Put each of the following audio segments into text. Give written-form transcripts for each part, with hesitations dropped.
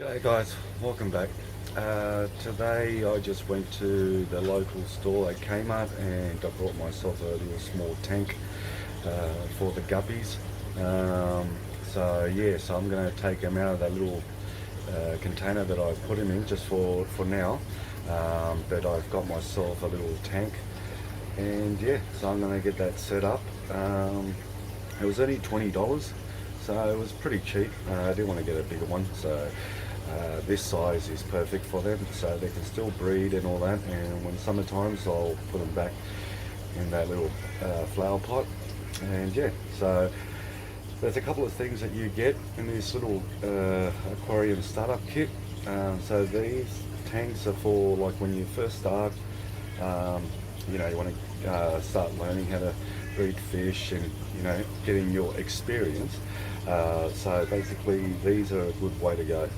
G'day guys, welcome back. Today I just went to the local store at Kmart and I bought myself a little small tank for the guppies. So I'm going to take them out of that little container that I put them in just for now. But I've got myself a little tank and yeah, so I'm going to get that set up. It was only $20, so it was pretty cheap. I didn't want to get a bigger one, so this size is perfect for them, so they can still breed and all that. And when summer times, I'll put them back in that little flower pot. And yeah, so there's a couple of things that you get in this little aquarium startup kit. So these tanks are for like when you first start. You want to start learning how to breed fish and getting your experience. So basically these are a good way to go.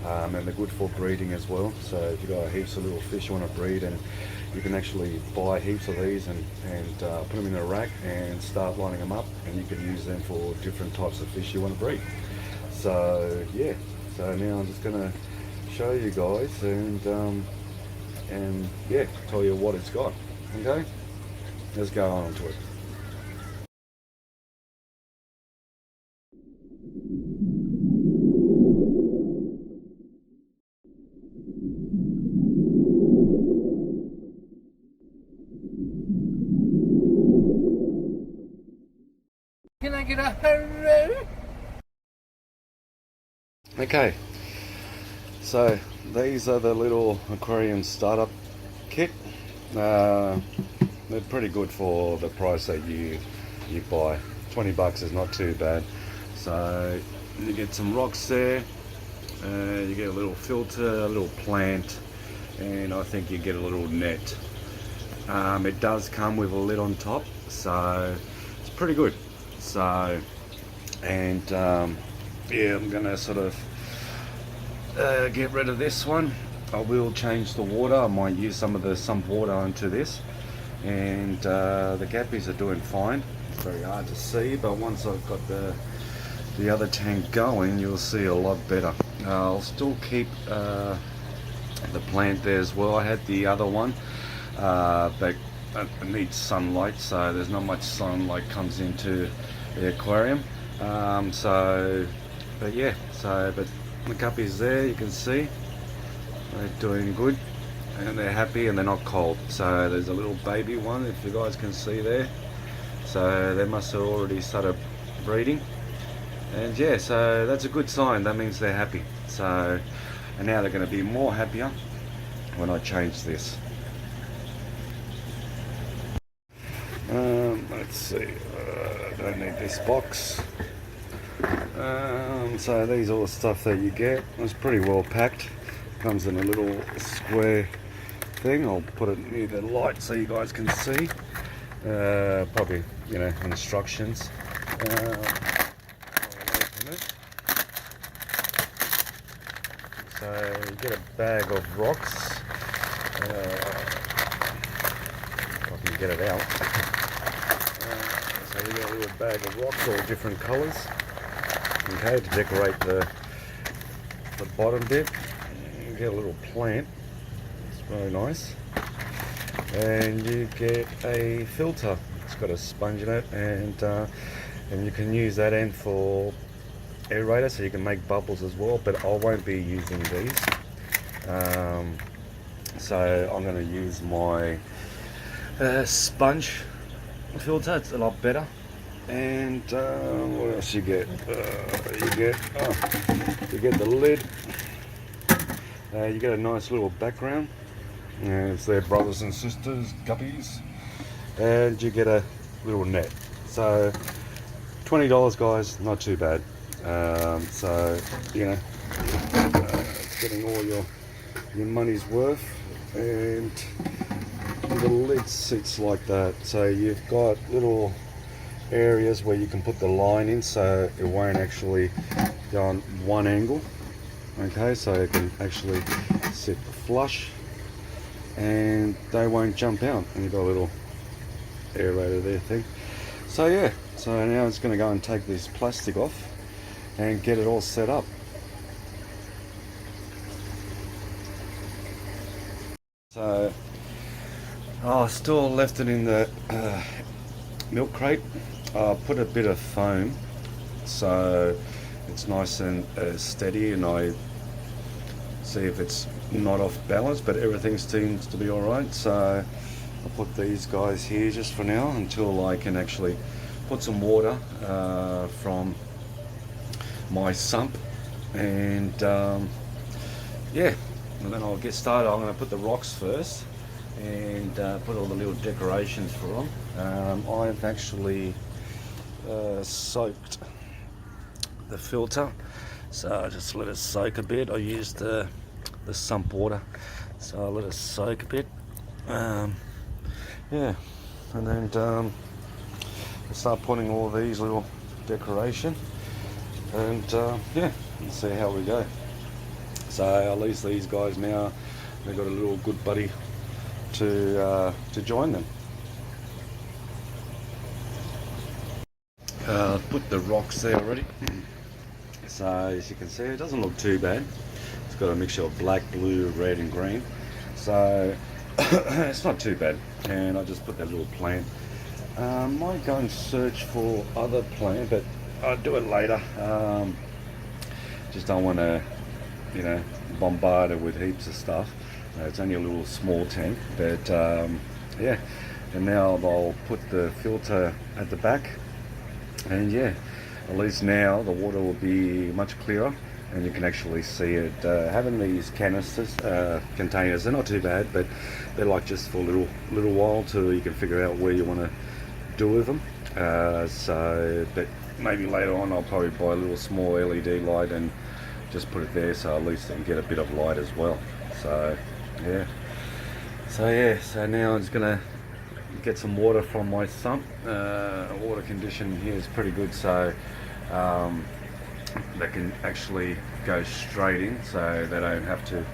And they're good for breeding as well. So if you've got heaps of little fish you want to breed, and you can actually buy heaps of these and put them in a rack and start lining them up, and you can use them for different types of fish you want to breed. So yeah, so now I'm just going to show you guys and yeah, tell you what it's got. Okay, let's go on to it. Can I get a hello? Okay, so these are the little aquarium startup kit. They're pretty good for the price that you buy. $20 is not too bad. So you get some rocks there, you get a little filter, a little plant, and I think you get a little net. It does come with a lid on top, so it's pretty good. So, and yeah, I'm gonna sort of get rid of this one. I will change the water. I might use some of the sump water into this, and the guppies are doing fine. It's very hard to see, but once I've got the other tank going, you'll see a lot better. I'll still keep the plant there as well. I had the other one, but it needs sunlight, so there's not much sunlight comes into the aquarium. But the guppies there, you can see they're doing good and they're happy and they're not cold. So there's a little baby one, if you guys can see there. So they must have already started breeding, and yeah, so that's a good sign. That means they're happy. So, and now they're going to be more happier when I change this. Let's see, I don't need this box. So these are all the stuff that you get. It's pretty well packed. Comes in a little square thing. I'll put it near the light so you guys can see. Probably, instructions. I'll open it. So you get a bag of rocks. If I can get it out. So you get a little bag of rocks, all different colours. Okay, to decorate the bottom bit. You get a little plant. It's very nice. And you get a filter. It's got a sponge in it, and you can use that end for aerator, so you can make bubbles as well. But I won't be using these. So I'm going to use my sponge filter. It's a lot better. And what else you get? You get the lid. You get a nice little background. It's their brothers and sisters, guppies, and you get a little net. So $20, guys, not too bad. Getting all your money's worth. And the lid sits like that. So you've got little areas where you can put the line in, so it won't actually go on one angle. Okay, so it can actually sit flush and they won't jump out, and you've got a little aerator there thing. So yeah, so now it's going to go and take this plastic off and get it all set up. So I still left it in the milk crate. I put a bit of foam so it's nice and steady, and I see if it's not off balance, but everything seems to be alright. So I'll put these guys here just for now until I can actually put some water from my sump, and yeah, and then I'll get started. I'm going to put the rocks first and put all the little decorations for them. I've actually soaked the filter, so I just let it soak a bit. I used the sump water, so I let it soak a bit. Yeah, and then I'll start putting all these little decoration, and yeah, let's see how we go. So at least these guys now, they've got a little good buddy to join them. Put the rocks there already. So as you can see, it doesn't look too bad. It's got a mixture of black, blue, red and green. So it's not too bad. And I just put that little plant. Might go and search for other plant, but I'll do it later. Just don't want to, you know, bombard it with heaps of stuff. It's only a little small tank, but yeah. And now I'll put the filter at the back, and yeah, at least now the water will be much clearer and you can actually see it. Having these canisters, containers, they're not too bad, but they're like just for a little while till you can figure out where you want to do with them. So, but maybe later on I'll probably buy a little small LED light and just put it there, so at least I can get a bit of light as well. So yeah, so now I'm just gonna get some water from my sump. Water condition here is pretty good, so they can actually go straight in, so they don't have to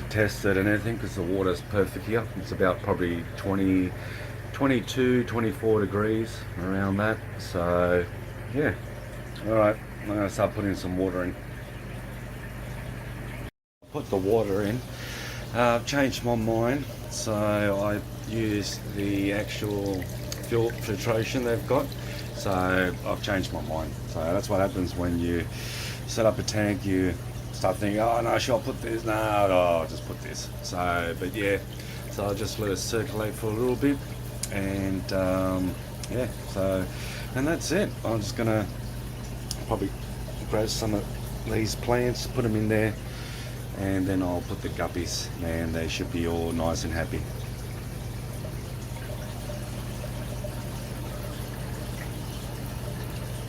test it and anything, because the water's perfect here. It's about probably 22, 24 degrees around that. So yeah, all right, I'm gonna start putting some water in. Put the water in. I've changed my mind, so I used the actual filtration they've got. So I've changed my mind. So that's what happens when you set up a tank. You start thinking, oh no, should I put this? No, I'll just put this. So, but yeah, so I'll just let it circulate for a little bit, and yeah. So, and that's it. I'm just gonna probably grab some of these plants, put them in there, and then I'll put the guppies, and they should be all nice and happy.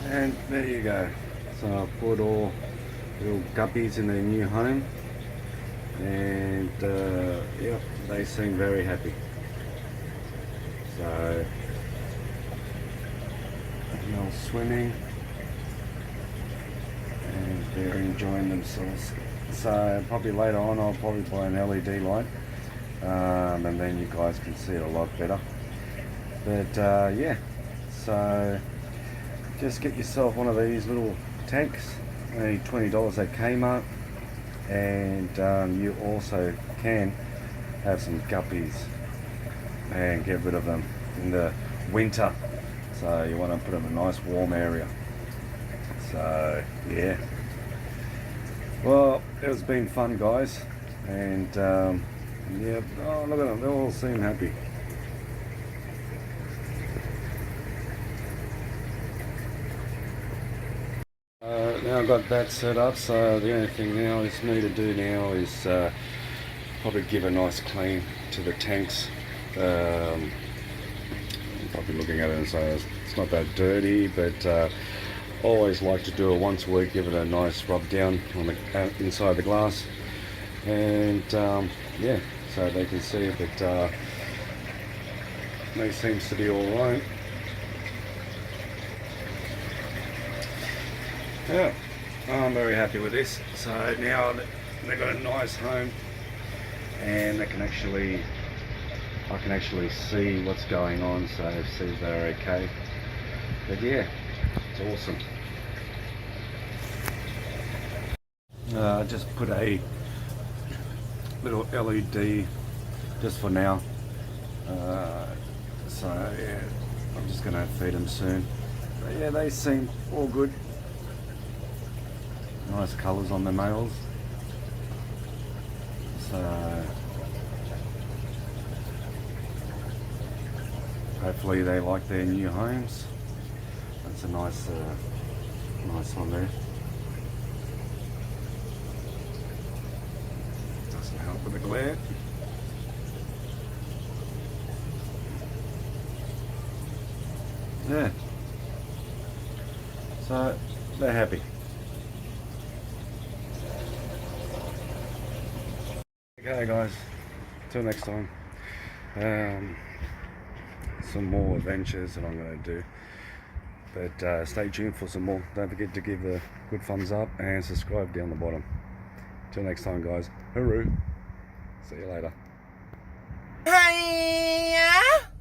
And there you go. So I'll put all little guppies in their new home, and yeah, they seem very happy. So they're all swimming and they're enjoying themselves. So probably later on I'll probably buy an LED light, and then you guys can see it a lot better. But yeah, so just get yourself one of these little tanks, only $20 at Kmart, and you also can have some guppies and get rid of them in the winter. So you want to put them in a nice warm area. So yeah. Well, it's been fun, guys, and yeah, oh, look at them, they all seem happy. Now I've got that set up, so the only thing now is me to do now is probably give a nice clean to the tanks. Probably looking at it and say it's not that dirty, but always like to do it once a week, give it a nice rub down on the inside the glass, and yeah, so they can see that it seems to be all right. Yeah, I'm very happy with this. So now they've got a nice home, and I can actually see what's going on, so see if they're okay. But yeah, it's awesome. I just put a little LED just for now. So yeah, I'm just gonna feed them soon. But yeah, they seem all good. Nice colours on the males. So hopefully they like their new homes. That's a nice one there. Doesn't help with the glare. Yeah. So they're happy. Okay guys, till next time. Some more adventures that I'm going to do. But stay tuned for some more. Don't forget to give a good thumbs up and subscribe down the bottom. Till next time guys. Hooroo. See you later. Hiya!